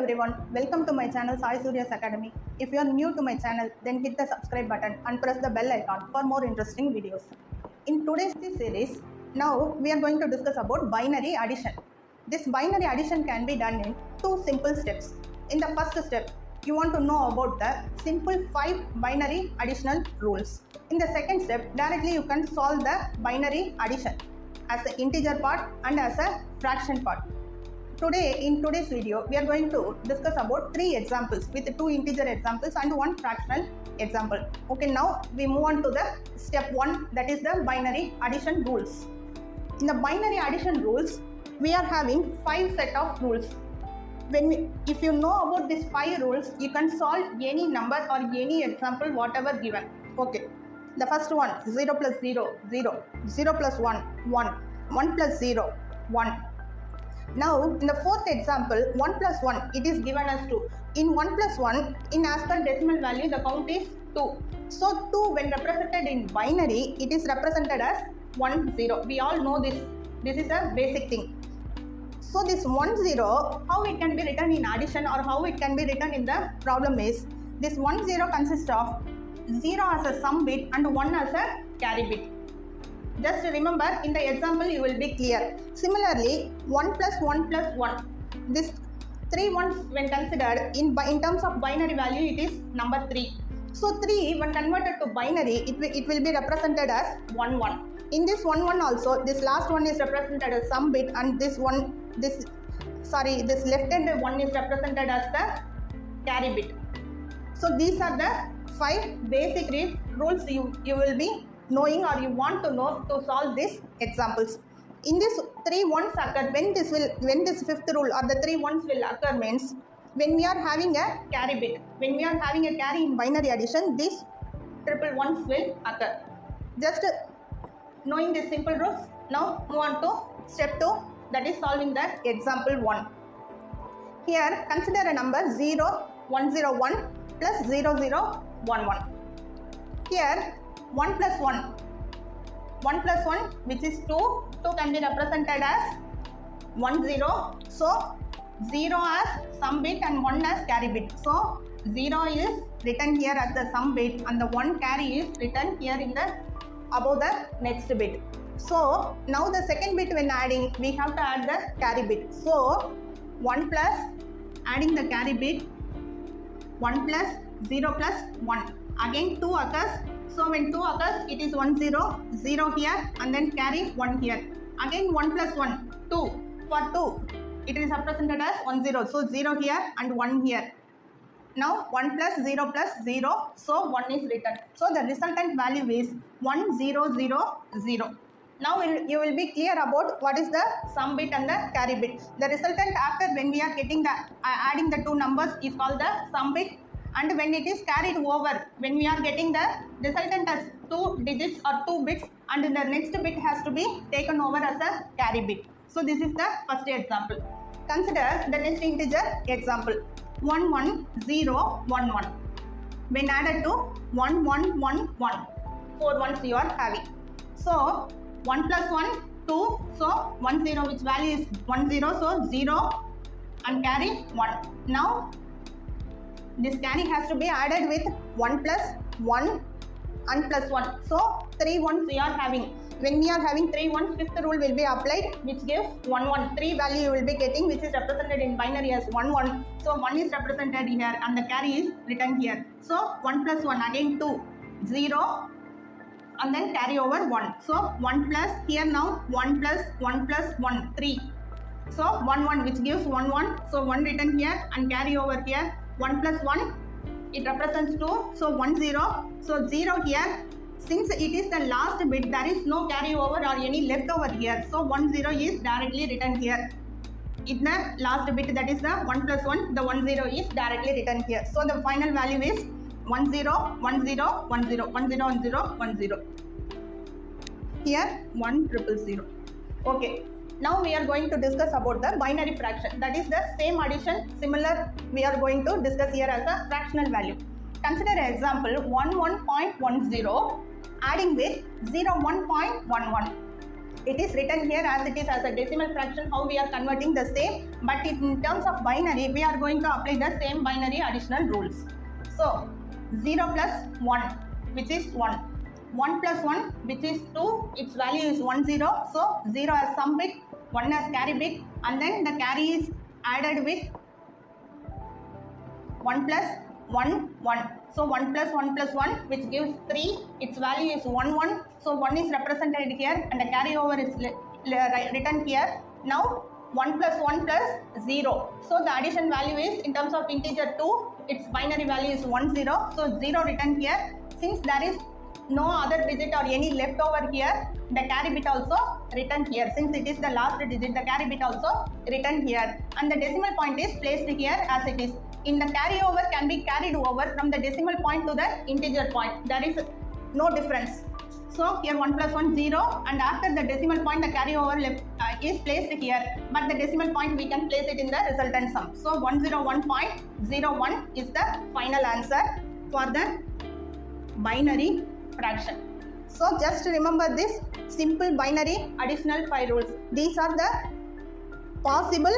everyone, welcome to my channel Sai Suriyas Academy. If you are new to my channel, then hit the subscribe button and press the bell icon for more interesting videos. In today's series, now we are going to discuss about binary addition. This binary addition can be done in two simple steps. In the first step, you want to know about the simple 5 binary additional rules. In the second step, directly you can solve the binary addition as an integer part and as a fraction part. In today's video, we are going to discuss about 3 examples with 2 integer examples and 1 fractional example. Okay, now we move on to the step 1, that is the binary addition rules. In the binary addition rules, we are having 5 set of rules. If you know about these 5 rules, you can solve any number or any example whatever given. Okay, the first one, 0 plus 0, 0, 0 plus 1, 1, 1 plus 0, 1. Now, in the fourth example, 1 plus 1, it is given as 2. In 1 plus 1, in as per decimal value, the count is 2. So, 2 when represented in binary, it is represented as 1, 0. We all know this. This is a basic thing. So, this 1, 0, how it can be written in addition or how it can be written in the problem is, this 1, 0 consists of 0 as a sum bit and 1 as a carry bit. Just remember, in the example you will be clear. Similarly, 1 plus 1 plus 1. This 3 ones when considered in terms of binary value, it is number 3. So 3 when converted to binary, it will be represented as 1 1. In this 1 1 also, this last one is represented as sum bit and this left-handed one is represented as the carry bit. So these are the 5 basic rules you will be knowing or you want to know to solve these examples. In this 3 ones occur, when this fifth rule or the 3 ones will occur means when we are having a carry bit, when we are having a carry in binary addition, these triple ones will occur. Just knowing these simple rules, now move on to step 2, that is solving the example 1. Here consider a number 0 1 0 1 plus 0 0 1 1. Here 1 plus 1, 1 plus 1 which is 2 can be represented as 1 0. So 0 as sum bit and 1 as carry bit. So 0 is written here as the sum bit and the 1 carry is written here in the above the next bit. So now the second bit when adding, we have to add the carry bit. So 1 plus adding the carry bit, 1 plus 0 plus 1. Again 2 occurs. So when 2 occurs, it is 1 0, 0 here and then carry 1 here. Again 1 plus 1, 2. For 2, it is represented as 1 0. So 0 here and 1 here. Now 1 plus 0 plus 0. So 1 is written. So the resultant value is 1 0 0 0. Now you will be clear about what is the sum bit and the carry bit. The resultant after when we are getting the adding the two numbers is called the sum bit. And when it is carried over, when we are getting the resultant as 2 digits or 2 bits and the next bit has to be taken over as a carry bit. So this is the first example. Consider the next integer example 1 1 0 1 1. When added to 1 1 1 1, 4 ones you are having. So 1 plus 1 2, so 1 0 which value is 1 0, so 0 and carry 1. Now this carry has to be added with 1 plus 1 and plus 1. So 3 ones we are having. When we are having 3 ones, fifth rule will be applied which gives 1 1. 3 value you will be getting which is represented in binary as 1 1. So 1 is represented here and the carry is written here. So 1 plus 1 again 2, 0 and then carry over 1. So 1 plus here now 1 plus 1 plus 1, 3. So 1 1 which gives 1 1. So 1 written here and carry over here. 1 plus 1, it represents 2, so 1 0, so 0 here. Since it is the last bit, there is no carry over or any left over here, so 1 0 is directly written here. In the last bit, that is the 1 plus 1, the 1 0 is directly written here. So the final value is 1 0 1 0 1 0 1 0 1 0 1 0. Here 1 0 0. Okay. Now we are going to discuss about the binary fraction, that is the same addition, similar we are going to discuss here as a fractional value. Consider an example 11.10 adding with 01.11. it is written here as it is as a decimal fraction, how we are converting the same, but in terms of binary, we are going to apply the same binary additional rules. So 0 plus 1, which is 1. 1 plus 1, which is 2, its value is 1, 0. So 0 as sum bit, 1 as carry bit, and then the carry is added with 1 plus 1, 1. So 1 plus 1 plus 1, which gives 3, its value is 1, 1. So 1 is represented here and the carryover is written here. Now 1 plus 1 plus 0. So the addition value is, in terms of integer 2, its binary value is 1, 0. So 0 written here. Since there is no other digit or any left over here, the carry bit also written here. Since it is the last digit, the carry bit also written here. And the decimal point is placed here as it is. In the carryover can be carried over from the decimal point to the integer point. There is no difference. So here 1 plus 1, 0, and after the decimal point the carryover left is placed here, but the decimal point we can place it in the resultant sum. So 101.01 is the final answer for the binary fraction. So just remember this simple binary additional 5 rules. These are the possible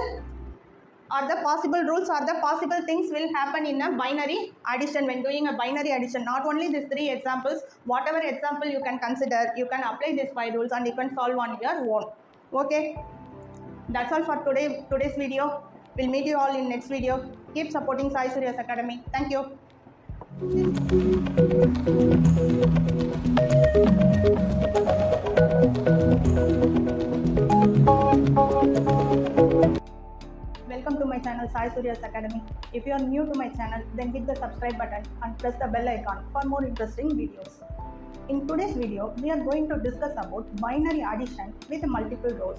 rules, or the possible things will happen in a binary addition when doing a binary addition. Not only these 3 examples, whatever example you can consider, you can apply these 5 rules and you can solve on your own. Okay, that's all for today's video. We'll meet you all in next video. Keep supporting Sai Suriyas Academy. Thank you. Welcome to my channel Sai Suriyas Academy. If you are new to my channel, then hit the subscribe button and press the bell icon for more interesting videos. In today's video, we are going to discuss about binary addition with multiple rows.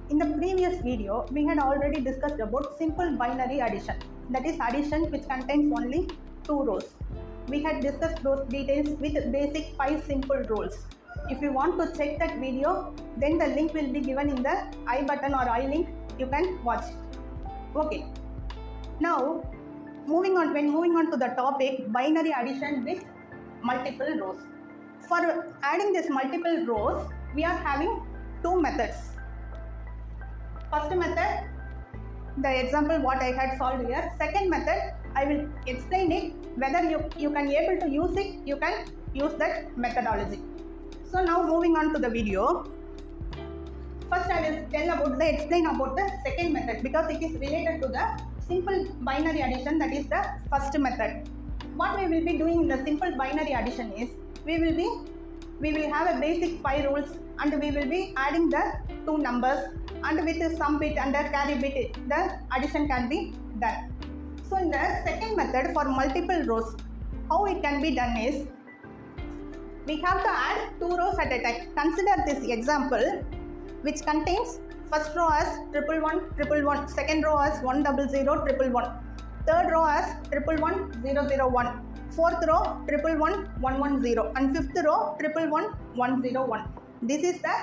In the previous video, we had already discussed about simple binary addition, that is addition which contains only 2 rows. We had discussed those details with basic 5 simple rules. If you want to check that video, then the link will be given in the I button or I link. You can watch it. Okay. Now, moving on to the topic binary addition with multiple rows. For adding this multiple rows, we are having 2 methods. First method, the example what I had solved here. Second method, I will explain it. Whether you can able to use it, you can use that methodology. So now moving on to the video. First I will explain about the second method, because it is related to the simple binary addition, that is the first method. What we will be doing in the simple binary addition is, we will have a basic 5 rules and we will be adding the 2 numbers, and with the sum bit and the carry bit the addition can be done. So in the second method for multiple rows, how it can be done is, we have to add 2 rows at a time. Consider this example which contains first row as 111, second row as 100, 111, third row as 111, 001, fourth row 111, 110, and fifth row 111, 101. This is the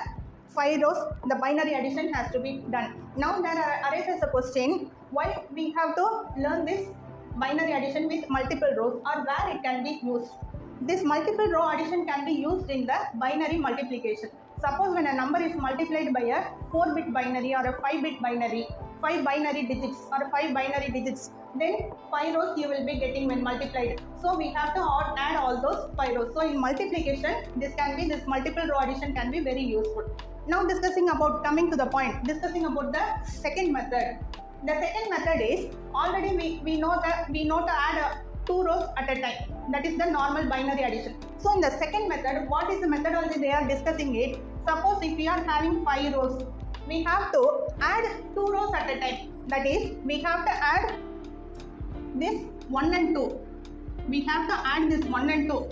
5 rows the binary addition has to be done. Now there arises a question, why we have to learn this binary addition with multiple rows, or where it can be used. This multiple row addition can be used in the binary multiplication. Suppose when a number is multiplied by a 4-bit binary or a 5-bit binary, 5 binary digits or 5 binary digits, then 5 rows you will be getting when multiplied. So we have to add all those 5 rows. So in multiplication, this multiple row addition can be very useful. Now discussing about the second method. The second method is, already we know to add 2 rows at a time. That is the normal binary addition. So in the second method, what is the methodology they are discussing it? Suppose if we are having 5 rows, we have to add 2 rows at a time. That is, we have to add this 1 and 2. We have to add this 1 and 2.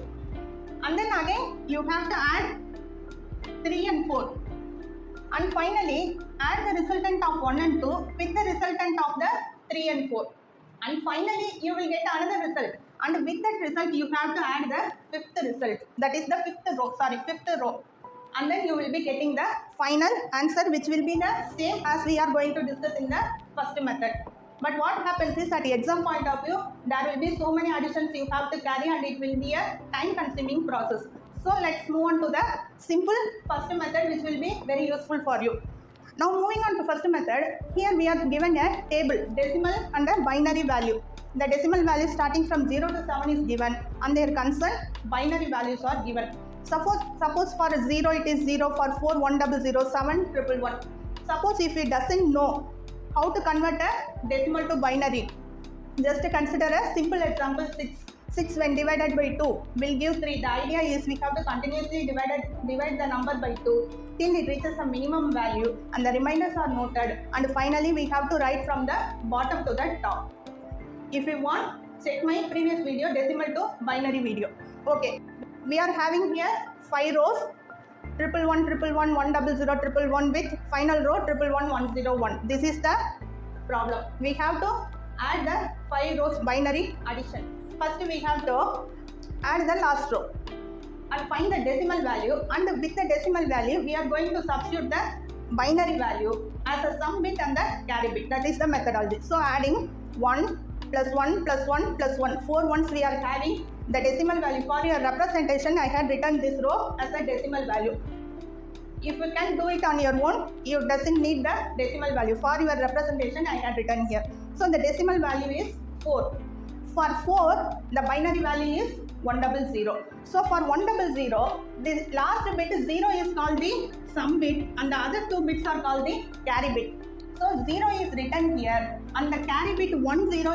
And then again, you have to add 3 and 4. And finally, add the resultant of 1 and 2 with the resultant of the 3 and 4. And finally, you will get another result. And with that result, you have to add the 5th result. That is the 5th row. And then you will be getting the final answer, which will be the same as we are going to discuss in the first method. But what happens is, at the exam point of view, there will be so many additions you have to carry and it will be a time consuming process. So let's move on to the simple first method, which will be very useful for you. Now moving on to first method, here we are given a table, decimal and a binary value. The decimal value starting from 0 to 7 is given, and their concerned binary values are given. Suppose for 0 it is 0, for 4 100, 7 111. Suppose if it doesn't know how to convert a decimal to binary, just consider a simple example. 6 when divided by 2 will give 3. The idea is we have to continuously divide the number by 2 till it reaches a minimum value, and the reminders are noted, and finally we have to write from the bottom to the top. If you want, check my previous video, decimal to binary video. Okay, we are having here 5 rows, 111, 111, 100, 111 with final row 111, 101. This is the problem. We have to add the 5 rows binary addition. First we have to add the last row and find the decimal value, and with the decimal value we are going to substitute the binary value as a sum bit and the carry bit. That is the methodology. So adding 1 plus 1 plus 1 plus 1, 4 ones we are having the decimal value. For your representation I had written this row as a decimal value. If you can do it on your own, you doesn't need the decimal value. For your representation I had written here. So the decimal value is 4. For 4, the binary value is 100. So for 100, the last bit 0 is called the sum bit, and the other 2 bits are called the carry bit. So 0 is written here, and the carry bit 10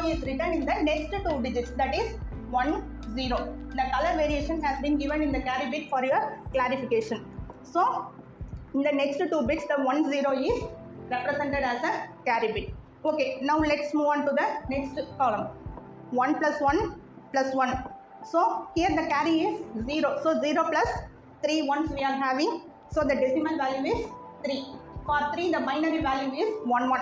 is written in the next 2 digits, that is 10. The color variation has been given in the carry bit for your clarification. So in the next 2 bits, the 10 is represented as a carry bit. Okay, now let's move on to the next column. 1 plus 1 plus 1. So here the carry is 0. So 0 plus 3 ones we are having. So the decimal value is 3. For 3, the binary value is 11.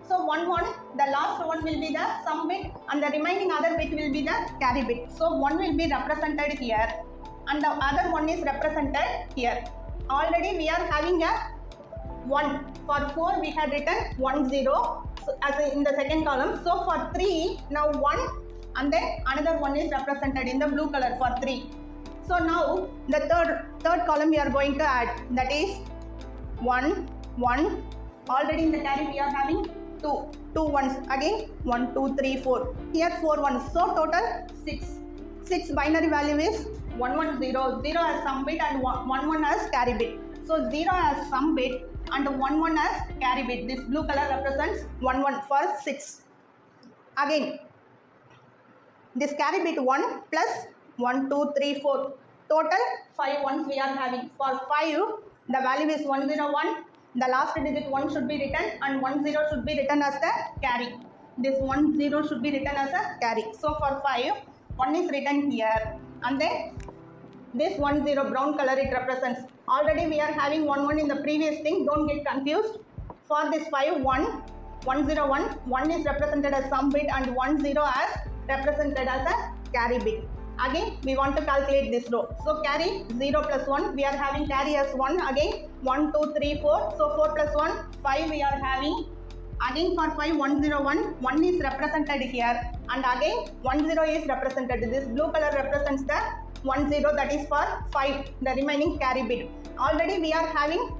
So 11, the last one will be the sum bit, and the remaining other bit will be the carry bit. So 1 will be represented here, and the other one is represented here. Already we are having a 1. For 4 we had written 10 so as in the second column. So for 3, now 1, and then another one is represented in the blue color for 3. So now the third column we are going to add, that is 1, 1. Already in the carry we are having 2 ones, again 1, 2, 3, 4. Here 4 ones. So total 6. 6 binary value is 110. 0 as sum bit and 11 as carry bit. So 0 as sum bit and 11 as carry bit. This blue color represents 11 for 6. Again, this carry bit 1 plus 1, 2, 3, 4. Total 5 ones we are having. For 5, the value is 101. The last digit 1 should be written, and 10 should be written as the carry. This 10 should be written as a carry. So for 5, 1 is written here, and then this 10 brown color it represents. Already we are having 1 in the previous thing. Don't get confused. For this 5, 101, 1 is represented as sum bit and 10 as represented as a carry bit. Again we want to calculate this row. So carry 0 plus 1, we are having carry as 1. Again 1, 2, 3, 4. So 4 plus 1, 5 we are having. Again for 5, 101, 1 is represented here, and again 10 is represented. This blue color represents the 10, that is for 5, the remaining carry bit. Already we are having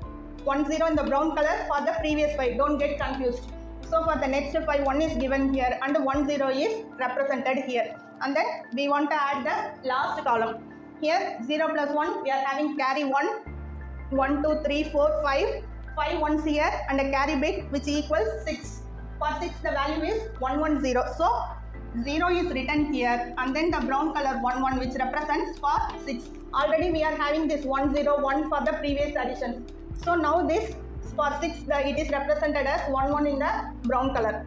10 in the brown color for the previous 5. Don't get confused. So for the next 5, 1 is given here and 10 is represented here. And then we want to add the last column. Here 0 plus 1, we are having carry 1, 1, 2, 3, 4, 5. 5 ones here and a carry bit which equals 6. For 6 the value is 110. So 0 is written here, and then the brown color 11 which represents for 6. Already we are having this 101 for the previous addition. So now this for 6 it is represented as 11 in the brown color.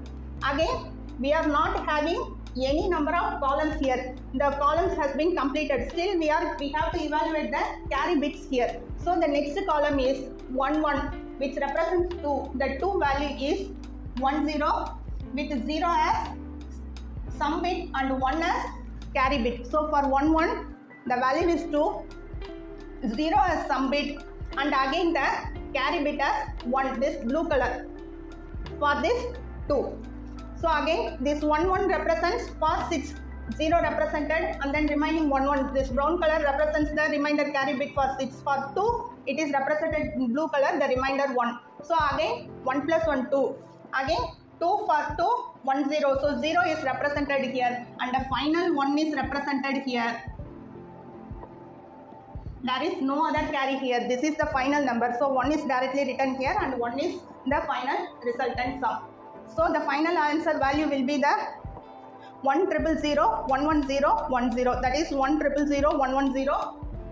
Again we are not having any number of columns here. The columns has been completed. Still we have to evaluate the carry bits here. So the next column is 11 which represents 2. The 2 value is 10 with 0 as sum bit and 1 as carry bit. So for 11 the value is 2, 0 as sum bit, and again the carry bit as 1, this blue color. For this 2. So again this 11 represents for 6. 0 represented, and then remaining 1 1. This brown color represents the remainder carry bit for 6. For 2, it is represented in blue color, the remainder 1. So again 1 plus 1 2. Again 2 for 2 1 0. So 0 is represented here, and the final 1 is represented here. There is no other carry here. This is the final number. So 1 is directly written here, and 1 is the final resultant sum. So the final answer value will be the 1 0 0 1 1 0 1 0. That is 1 0 0 1 1 0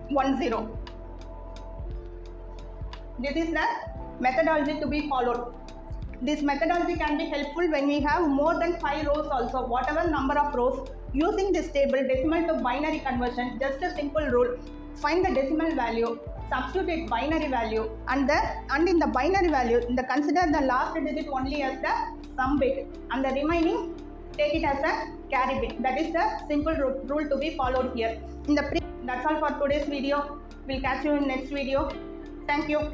1 0. This is the methodology to be followed. This methodology can be helpful when we have more than 5 rows also. Whatever number of rows, using this table decimal to binary conversion, just a simple rule. Find the decimal value, substitute binary value, and in the binary value, consider the last digit only as the sum bit, and the remaining take it as a carry bit. That is the simple rule to be followed here. That's all for today's video. We'll catch you in next video. Thank you.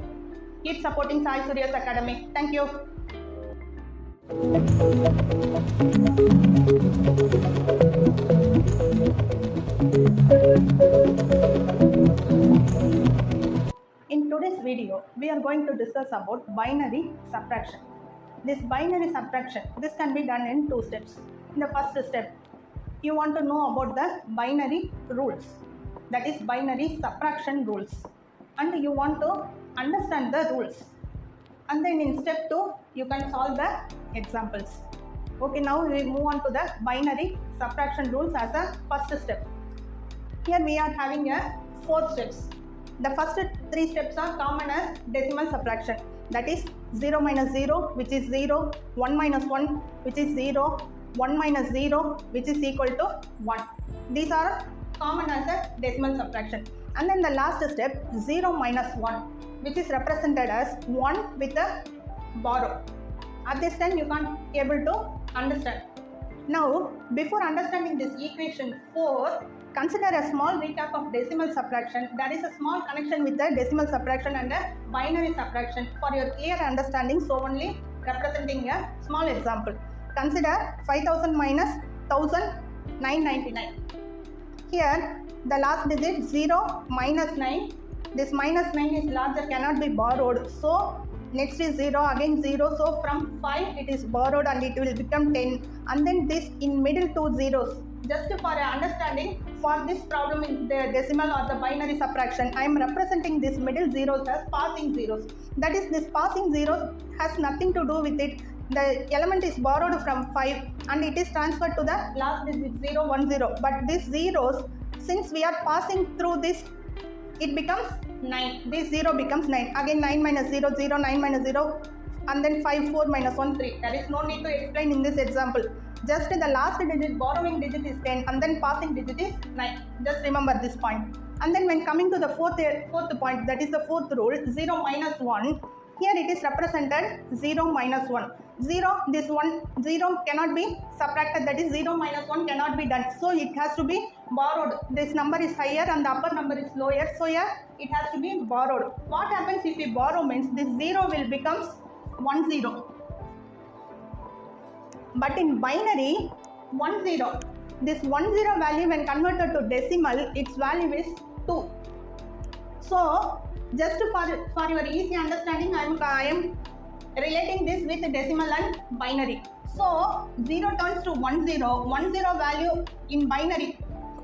Keep supporting Sai Suriyas Academy. Thank you. In today's video, we are going to discuss about binary subtraction. This binary subtraction, this can be done in 2 steps. In the first step, you want to know about the binary rules, that is binary subtraction rules, and you want to understand the rules. And then in step 2, you can solve the examples. Okay, now we move on to the binary subtraction rules as a first step. Here we are having 4 steps. The first 3 steps are common as decimal subtraction. That is 0 minus 0, which is 0, 1 minus 1, which is 0, 1 minus 0, which is equal to 1. These are common as a decimal subtraction. And then the last step, 0 minus 1, which is represented as 1 with a borrow. At this time you can't able to understand. Now, before understanding this equation 4, consider a small recap of decimal subtraction. There is a small connection with the decimal subtraction and the binary subtraction. For your clear understanding, so only representing a small example. Consider 5000 minus 1999. Here, the last digit 0 minus 9. This minus 9 is larger, cannot be borrowed. So, next is 0, again 0. So, from 5 it is borrowed and it will become 10. And then this in middle 2 zeros. Just for understanding, for this problem in the decimal or the binary subtraction, I am representing this middle zeros as passing zeros. That is, this passing zeros has nothing to do with it. The element is borrowed from 5 and it is transferred to the last digit 0, 1, 0. But these zeros, since we are passing through this, it becomes 9. This 0 becomes 9. Again 9 minus 0, 0, 9 minus 0, and then 5, 4 minus 1, 3. There is no need to explain in this example. Just the last digit, borrowing digit is 10 and then passing digit is 9. Just remember this point. And then when coming to the fourth point, that is the fourth rule, 0 minus 1. Here it is represented 0 minus 1. 0, this 1, 0 cannot be subtracted, that is 0 minus 1 cannot be done. So it has to be borrowed. This number is higher and the upper number is lower. So here it has to be borrowed. What happens if we borrow means this 0 will become 1 0. But in binary, 1 0. This 1 0 value when converted to decimal, its value is 2. So just for your easy understanding, I am relating this with decimal and binary. So 0 turns to 1 0. 1 0 value in binary.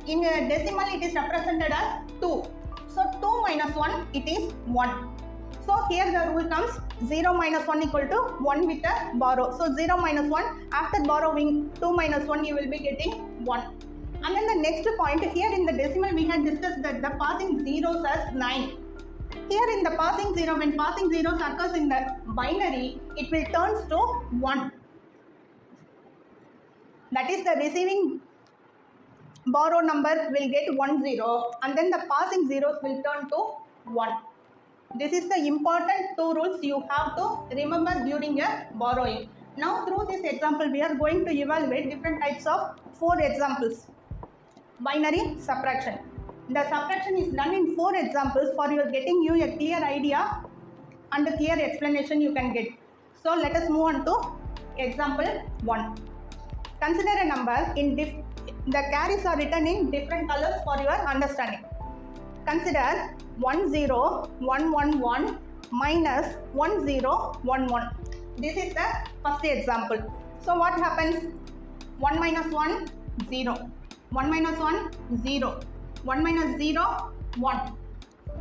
In decimal it is represented as 2. So 2 minus 1 it is 1. So here the rule comes 0 minus 1 equal to 1 with a borrow. So 0 minus 1, after borrowing 2 minus 1 you will be getting 1. And then the next point, here in the decimal we had discussed that the passing zeros as 9. Here in the passing 0, when passing 0 occurs in the binary, it will turn to 1. That is, the receiving borrow number will get 1 0 and then the passing zeros will turn to 1. This is the important 2 rules you have to remember during a borrowing. Now through this example we are going to evaluate different types of 4 examples. Binary subtraction. The subtraction is done in 4 examples for your getting you a clear idea and a clear explanation you can get. So let us move on to example 1. Consider a number in the carries are written in different colors for your understanding. Consider 10111 minus 1011. This is the first example. So what happens? 1 minus 1, 0. 1 minus 1, 0. 1 minus 0, 1.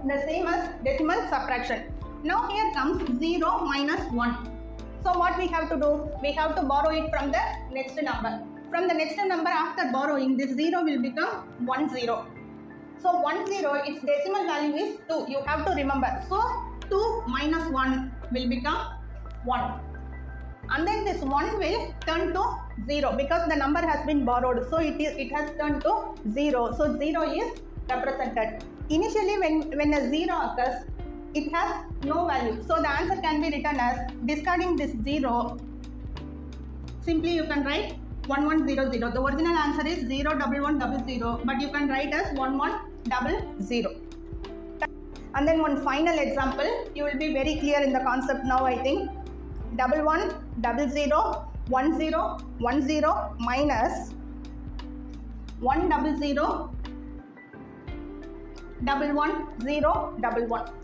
The same as decimal subtraction. Now here comes 0 minus 1. So what we have to do? We have to borrow it from the next number. From the next number after borrowing, this 0 will become 1 0. So 1 0, its decimal value is 2. You have to remember. So 2 minus 1 will become 1. And then this 1 will turn to 0 because the number has been borrowed. So it has turned to 0. So 0 is represented. Initially when a 0 occurs, it has no value. So the answer can be written as, discarding this 0, simply you can write 1100. The original answer is 01100, but you can write as 1100. And then one final example, you will be very clear in the concept now, I think. 1100 10 10 minus 100 11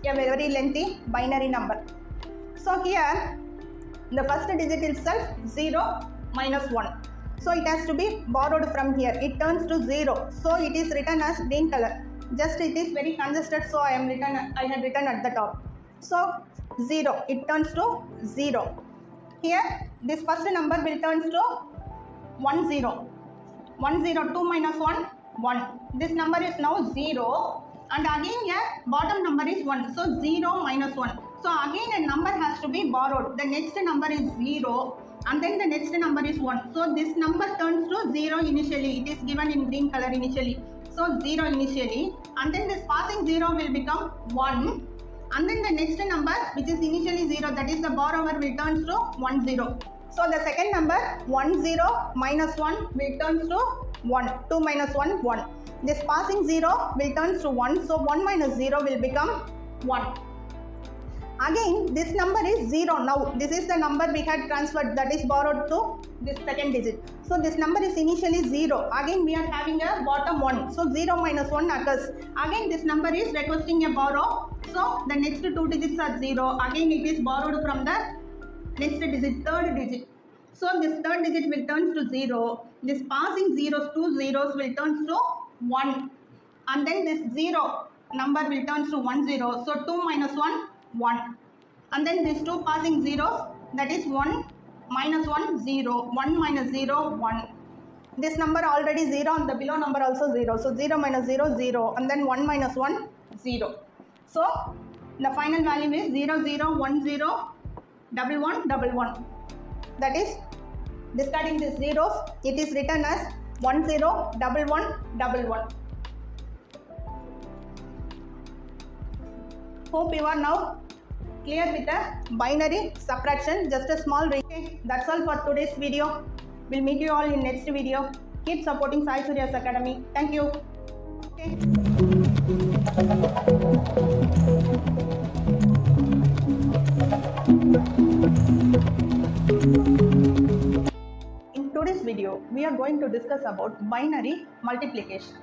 a very lengthy binary number. So here the first digit itself 0 minus 1. So it has to be borrowed from here. It turns to 0. So it is written as green color. Just it is very congested, so I had written at the top. So 0, it turns to 0. Here this first number will turn to 1 0. 1 0, 2 minus 1, 1. This number is now 0. And again here bottom number is 1. So 0 minus 1. So again a number has to be borrowed. The next number is 0 and then the next number is 1. So this number turns to 0 initially. It is given in green color initially. So 0 initially, and then this passing 0 will become 1, and then the next number which is initially 0, that is the borrower, will turn to 1 0. So the second number 1 0 minus 1 will turn to 1. 2 minus 1, 1. This passing 0 will turn to 1. So 1 minus 0 will become 1. Again this number is 0 now. This is the number we had transferred, that is borrowed to this second digit. So this number is initially 0. Again we are having a bottom 1. So 0 minus 1 occurs. Again this number is requesting a borrow. So the next two digits are 0. Again it is borrowed from the next digit, third digit. So this third digit will turn to 0. This passing zeros, two zeros will turn to 1. And then this 0 number will turn to 1 0. So 2 minus 1, 1. And then these two passing zeros, that is 1 minus 1, 0. 1 minus 0, 1. This number already 0 and the below number also 0. So 0 minus 0, 0. And then 1 minus 1, 0. So the final value is 0 0 1 0 11 11. That is, discarding these zeros, it is written as 1 0 11 11. Hope you are now clear with the binary subtraction. Just a small recap. That's all for today's video. We'll meet you all in next video. Keep supporting Sai Suriyas Academy. Thank you. Okay. In today's video, we are going to discuss about binary multiplication.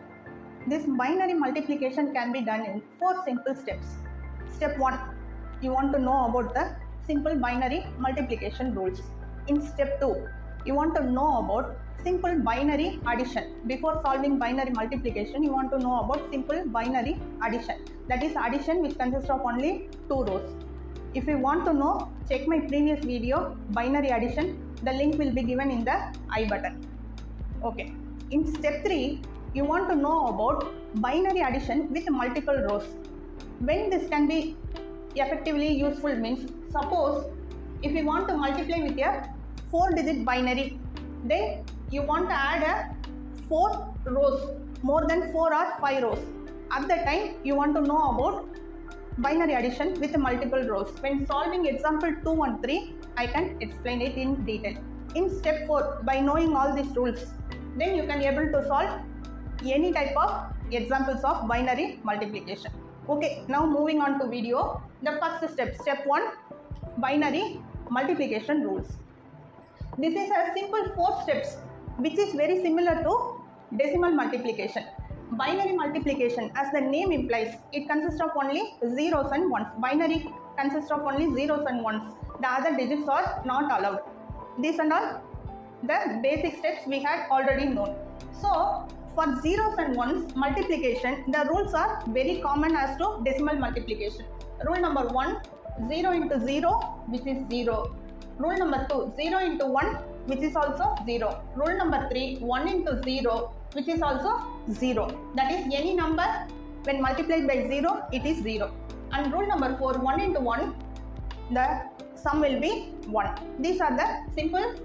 This binary multiplication can be done in 4 simple steps. Step 1, you want to know about the simple binary multiplication rules. In step 2, you want to know about simple binary addition. Before solving binary multiplication, you want to know about simple binary addition. That is addition which consists of only 2 rows. If you want to know, check my previous video, binary addition. The link will be given in the I button. Okay. In step 3, you want to know about binary addition with multiple rows. When this can be effectively useful means, suppose if you want to multiply with a 4-digit binary, then you want to add a 4 rows, more than 4 or 5 rows. At that time, you want to know about binary addition with multiple rows. When solving example 2 and 3, I can explain it in detail. In step 4, by knowing all these rules, then you can be able to solve any type of examples of binary multiplication. Okay, now moving on to video. The first step, step 1, binary multiplication rules. This is a simple 4 steps which is very similar to decimal multiplication. Binary multiplication, as the name implies, it consists of only zeros and ones. Binary consists of only zeros and ones. The other digits are not allowed. These are all the basic steps we had already known. So for zeros and ones multiplication, the rules are very common as to decimal multiplication. Rule number 1, 0 into 0, which is 0. Rule number 2, 0 into 1, which is also 0. Rule number 3, 1 into 0, which is also 0. That is, any number when multiplied by 0, it is 0. And rule number 4, 1 into 1, the sum will be 1. These are the simple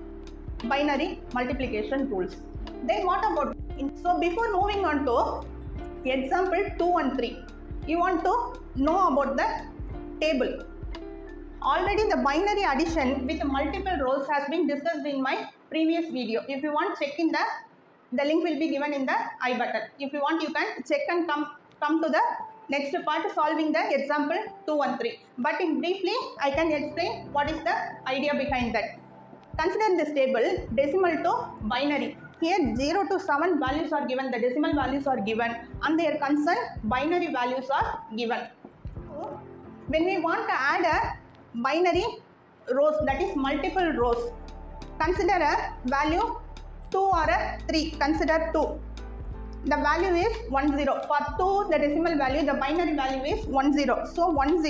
binary multiplication rules. Then what about, so before moving on to example 2 and 3, you want to know about the table. Already the binary addition with multiple rows has been discussed in my previous video. If you want, check in the link will be given in the I button. If you want, you can check and come to the next part solving the example 2 and 3. But in briefly, I can explain what is the idea behind that. Consider this table decimal to binary. Here 0 to 7 values are given, the decimal values are given, and their concerned binary values are given. So, when we want to add a binary rows, that is multiple rows, consider a value 2 or a 3, consider 2. The value is 10. For 2, the decimal value, the binary value is 10. So 10,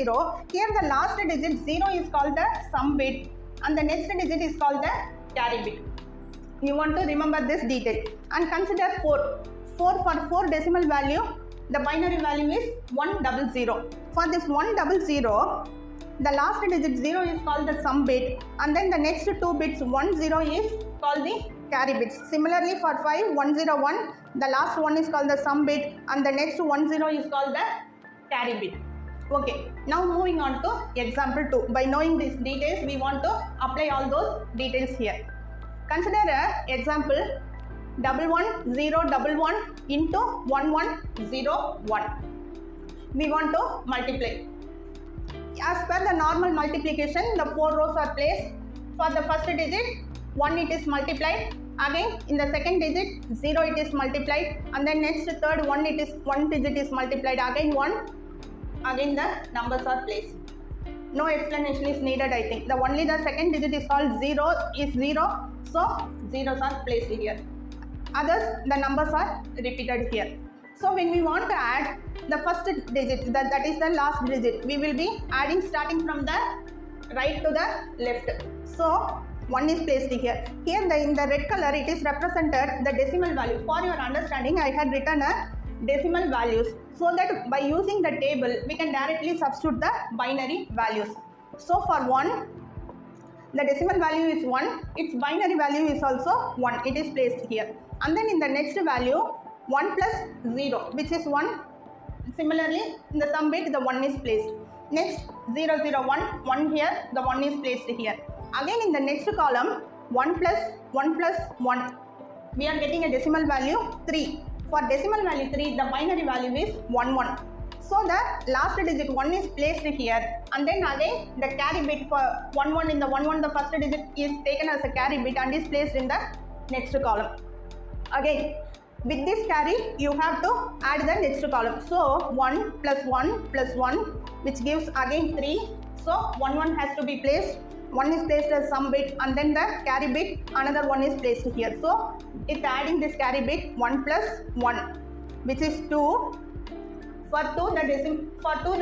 here the last digit 0 is called the sum bit and the next digit is called the carry bit. You want to remember this detail. And consider 4. 4 for 4 decimal value, the binary value is 100. For this 100, the last digit 0 is called the sum bit and then the next 2 bits 10 is called the carry bits. Similarly for 5, 101, the last one is called the sum bit and the next 10 is called the carry bit. Okay, now moving on to example 2. By knowing these details, we want to apply all those details here. Consider a example 11011 into 1101. We want to multiply. As per the normal multiplication, the 4 rows are placed. For the first digit, 1 it is multiplied. Again, in the second digit, 0 it is multiplied. And then next third 1 digit is multiplied. Again 1. Again the numbers are placed. No explanation is needed, I think. Only the second digit is called 0 is 0. So zeros are placed here. Others, the numbers are repeated here. So when we want to add the first digit, that is the last digit, we will be adding starting from the right to the left. So 1 is placed here. Here in the red color, it is represented the decimal value. For your understanding, I had written a decimal values so that by using the table, we can directly substitute the binary values. So for 1, the decimal value is 1, its binary value is also 1, it is placed here. And then in the next value, 1 plus 0, which is 1. Similarly, in the sum bit, the 1 is placed. Next, 0, 0, 1, 1 here, the 1 is placed here. Again, in the next column, 1 plus 1. We are getting a decimal value 3. For decimal value 3, the binary value is 1, 1. So the last digit 1 is placed here, and then again the carry bit for 1, 1 in the 1, 1, the first digit is taken as a carry bit and is placed in the next column. Again, with this carry, you have to add the next column. So 1 plus 1 plus 1, which gives again 3. So 1, 1 has to be placed. 1 is placed as sum bit and then the carry bit, another 1 is placed here. So it's adding this carry bit 1 plus 1, which is 2. For 2, the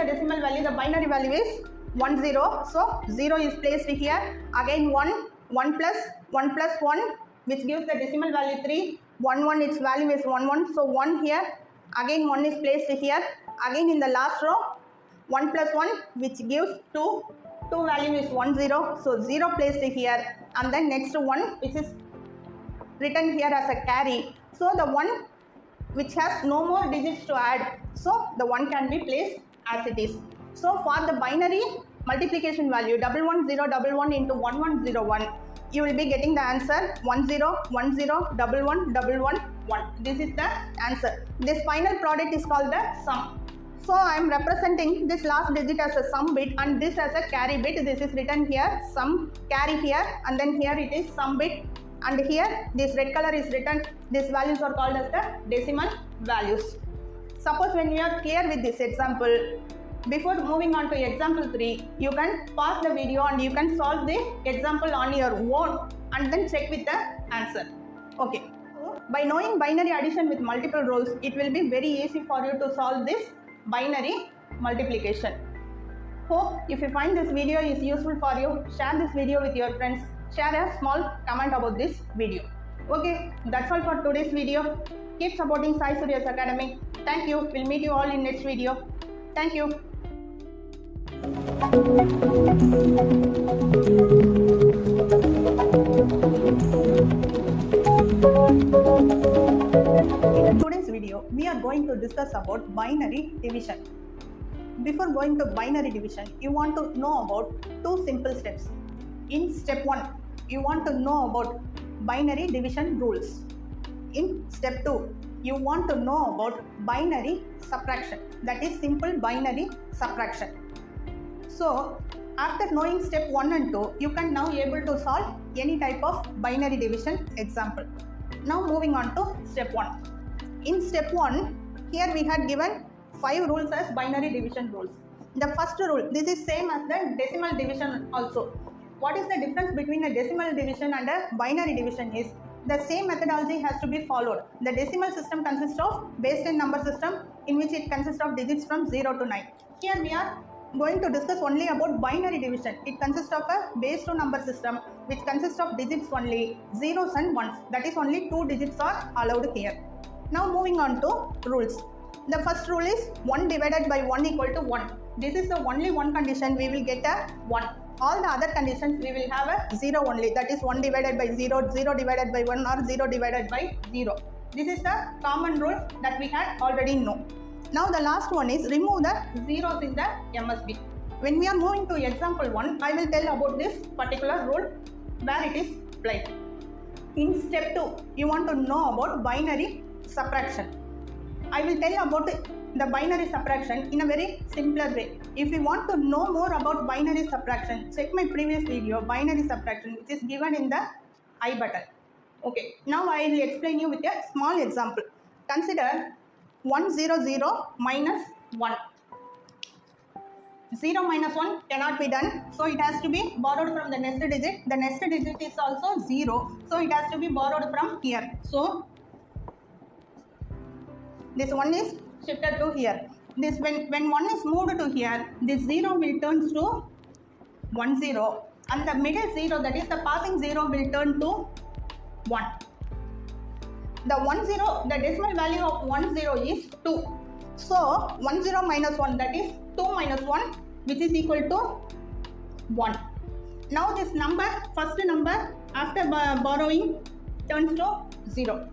decimal value, the binary value is 10. So 0 is placed here. Again 1 plus 1, which gives the decimal value 3. 1, 1, its value is 1, 1. So 1 here. Again 1 is placed here. Again in the last row, 1 plus 1, which gives 2. 2 value is 10. So 0 placed here. And then next 1, which is written here as a carry. So the 1 which has no more digits to add, so the 1 can be placed as it is. So for the binary multiplication value 11011 into 1101, you will be getting the answer 1010111111. This is the answer. This final product is called the sum. So I am representing this last digit as a sum bit and this as a carry bit. This is written here, sum, carry here, and then here it is sum bit. and here this red color is written. These values are called as the decimal values. Suppose when you are clear with this example, before moving on to example 3, you can pause the video and you can solve the example on your own and then check with the answer. Okay. By knowing binary addition with multiple rows, it will be very easy for you to solve this binary multiplication. Hope if you find this video is useful for you, share this video with your friends. Share a small comment about this video. Okay, that's all for today's video. Keep supporting Sai Suriyas Academy. Thank you. We'll meet you all in next video. Thank you. In today's video, we are going to discuss about binary division. Before going to binary division, you want to know about two simple steps. In step 1, you want to know about binary division rules. In step 2, you want to know about binary subtraction, that is simple binary subtraction. So after knowing step 1 and 2, you can now able to solve any type of binary division example. Now moving on to step 1. In step 1, here we had given 5 rules as binary division rules. The first rule, this is same as the decimal division also. What is the difference between a decimal division and a binary division is the same methodology has to be followed. The decimal system consists of base 10 number system in which it consists of digits from 0 to 9. Here we are going to discuss only about binary division. It consists of a base 2 number system which consists of digits only, zeros and ones. That is only 2 digits are allowed here. Now moving on to rules. The first rule is 1 divided by 1 equal to 1. This is the only one condition we will get a 1. All the other conditions we will have a 0 only, that is 1 divided by 0, 0 divided by 1 or 0 divided by 0. This is the common rule that we had already known. Now the last one is remove the zeros in the MSB. When we are moving to example 1, I will tell about this particular rule where it is applied. In step 2, you want to know about binary subtraction. I will tell you about the binary subtraction in a very simpler way. If you want to know more about binary subtraction, check my previous video, binary subtraction, which is given in the I button. Okay, now I will explain you with a small example. Consider 100 minus 1. 0 minus 1 cannot be done, so it has to be borrowed from the next digit. The next digit is also 0, so it has to be borrowed from here. So this one is shifted to here. This when 1 is moved to here, this 0 will turn to 10 and the middle 0, that is the passing 0, will turn to 1. The 10, the decimal value of 10 is 2. So 10 minus 1, that is 2 minus 1, which is equal to 1. Now this number, first number after borrowing turns to 0.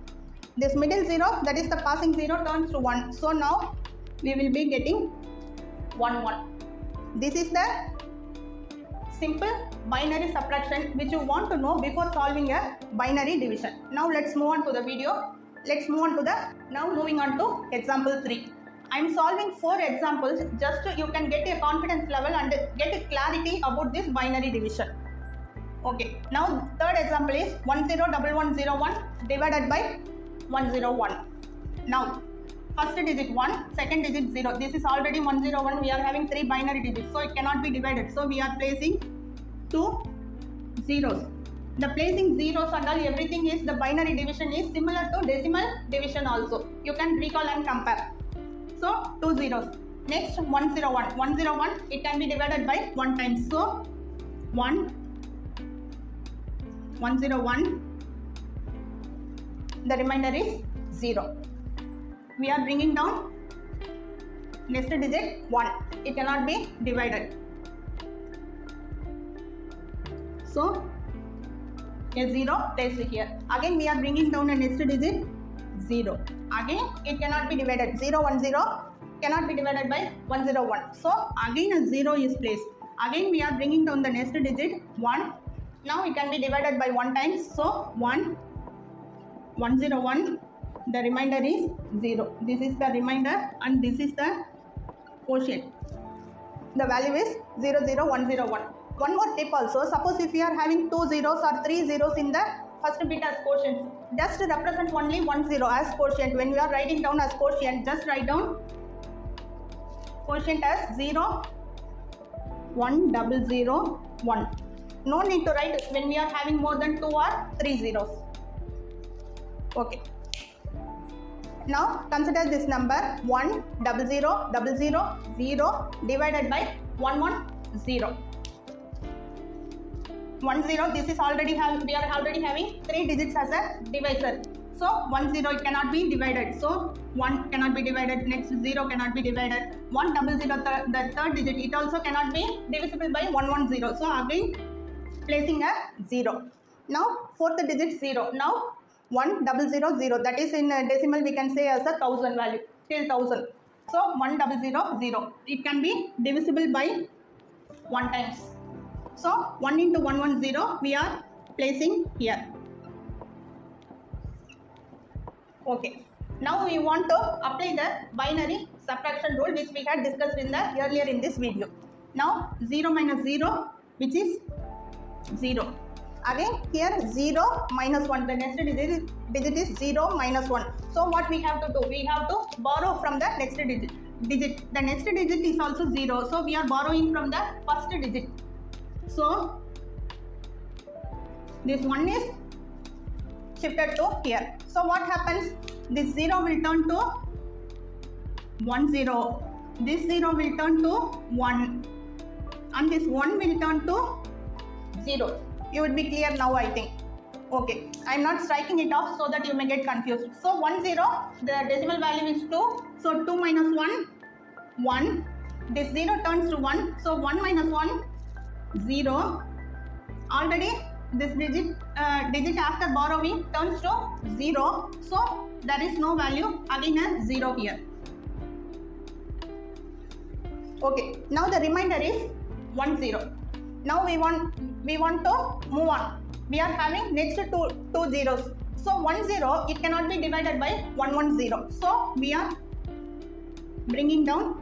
This middle 0, that is the passing 0, turns to 1. So now we will be getting 1, 1. This is the simple binary subtraction which you want to know before solving a binary division. Now let's move on to the video. Let's move on to now moving on to example 3. I am solving 4 examples just so you can get a confidence level and get a clarity about this binary division. Okay, now third example is 101101 divided by 101. Now first digit 1, second digit 0. This is already 101. We are having 3 binary digits, so it cannot be divided. So we are placing 2 zeros. The placing zeros and all everything is the binary division is similar to decimal division also. You can recall and compare. So 2 zeros. Next 101. 101 it can be divided by 1 times. So 1 101. The remainder is 0. We are bringing down next digit 1. It cannot be divided. So a 0 placed here. Again we are bringing down a next digit 0. Again it cannot be divided. 010 cannot be divided by 101. So again a 0 is placed. Again we are bringing down the next digit 1. Now it can be divided by 1 times. So 101. The remainder is 0. This is the remainder and this is the quotient. The value is 00101. One more tip also. Suppose if you are having 2 zeros or 3 zeros in the first bit as quotient. Just represent only 1 0 as quotient. When we are writing down as quotient, just write down quotient as 0 1 0 0 1. No need to write when we are having more than 2 or 3 zeros. Okay. Now consider this number 1 0 0 0 0 0 divided by 1 1 0. 1 0, this is already we are already having 3 digits as a divisor. So 1 0 it cannot be divided. So 1 cannot be divided, next 0 cannot be divided. 1 0 0, the third digit, it also cannot be divisible by 1 1 0. So again placing a 0. Now fourth digit 0. Now 1 0 0 0, that is in decimal we can say as a 1000 value, till 1000. So 1 0 0 0, it can be divisible by 1 times. So 1 into 1 1 0 we are placing here. Okay. Now we want to apply the binary subtraction rule which we had discussed in the earlier in this video. Now 0 minus 0, which is 0. Again here 0 minus 1, the next digit is 0 minus 1. So what we have to do? We have to borrow from the next digit. The next digit is also 0. So we are borrowing from the first digit. So this one is shifted to here. So what happens? This 0 will turn to 1 0. This 0 will turn to 1. And this 1 will turn to 0. You would be clear now, I think. Okay. I am not striking it off so that you may get confused. So 1 0, the decimal value is 2. So 2 minus 1, 1. This 0 turns to 1. So 1 minus 1, 0. Already this digit after borrowing turns to 0. So there is no value, again a 0 here. Okay. Now the remainder is 1 0. Now we want to move on. We are having next two zeros. So 1 0, it cannot be divided by 1 1 0. So we are bringing down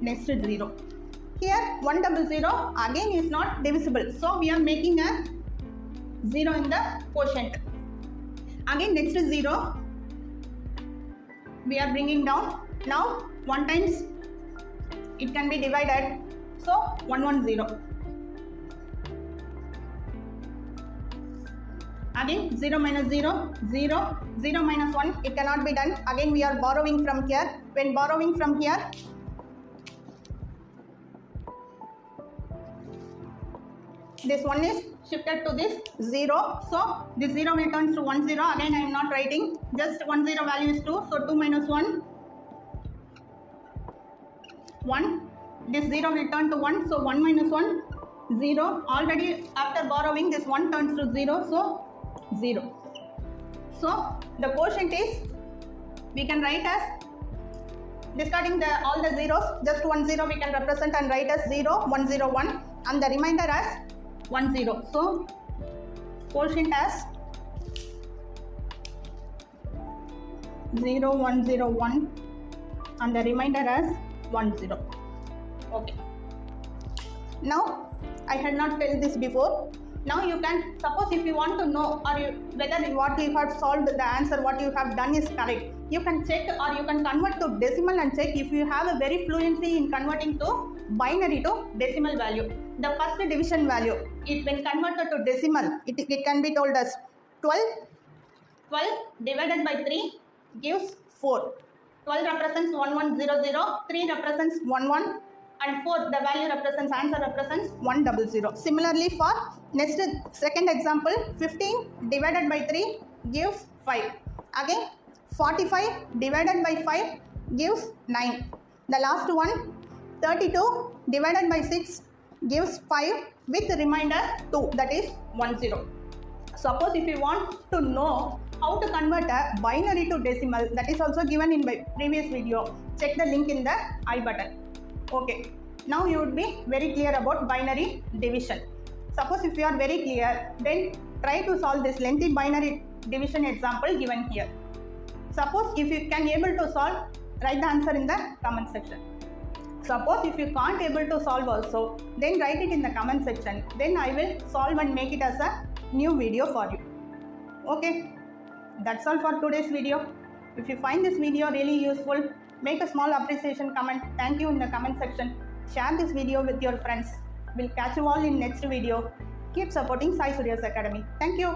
next 0. Here 1 0 0 again is not divisible. So we are making a 0 in the quotient. Again next 0 we are bringing down. Now 1 times it can be divided. So 1 1 0. Again 0 minus 0, 0, 0 minus 1, it cannot be done. Again we are borrowing from here. When borrowing from here, this 1 is shifted to this 0. So this 0 will turn to 1 0. Again I am not writing. Just 1 0 value is 2. So 2 minus 1, 1. This 0 will turn to 1. So 1 minus 1, 0. Already after borrowing this 1 turns to 0. So 0. So the quotient is, we can write as, discarding all the zeros, just 1 0 we can represent and write as 0 1 0 1, and the remainder as 1 0. So quotient as 0 1 0 1 and the remainder as 1 0. Okay. Now I had not told this before. Now you can, suppose if you want to know whether what you have solved, the answer what you have done is correct, you can check or you can convert to decimal and check if you have a very fluency in converting to binary to decimal value. The first division value, when converted to decimal, it can be told as 12 divided by 3 gives 4. 12 represents 1 1 0 0, 3 represents 1 1, and 4, the value represents, answer represents 1 0 0. Similarly for next second example, 15 divided by 3 gives 5. Again 45 divided by 5 gives 9. The last one, 32 divided by 6 gives 5 with remainder 2, that is 1 0. Suppose if you want to know how to convert a binary to decimal, that is also given in my previous video. Check the link in the I button. Okay, now you would be very clear about binary division. Suppose if you are very clear, then try to solve this lengthy binary division example given here. Suppose if you can able to solve, write the answer in the comment section. Suppose if you can't able to solve also, then write it in the comment section. Then I will solve and make it as a new video for you. Okay, that's all for today's video. If you find this video really useful, make a small appreciation comment. Thank you in the comment section. Share this video with your friends. We'll catch you all in next video. Keep supporting Sai Suriyas Academy. Thank you.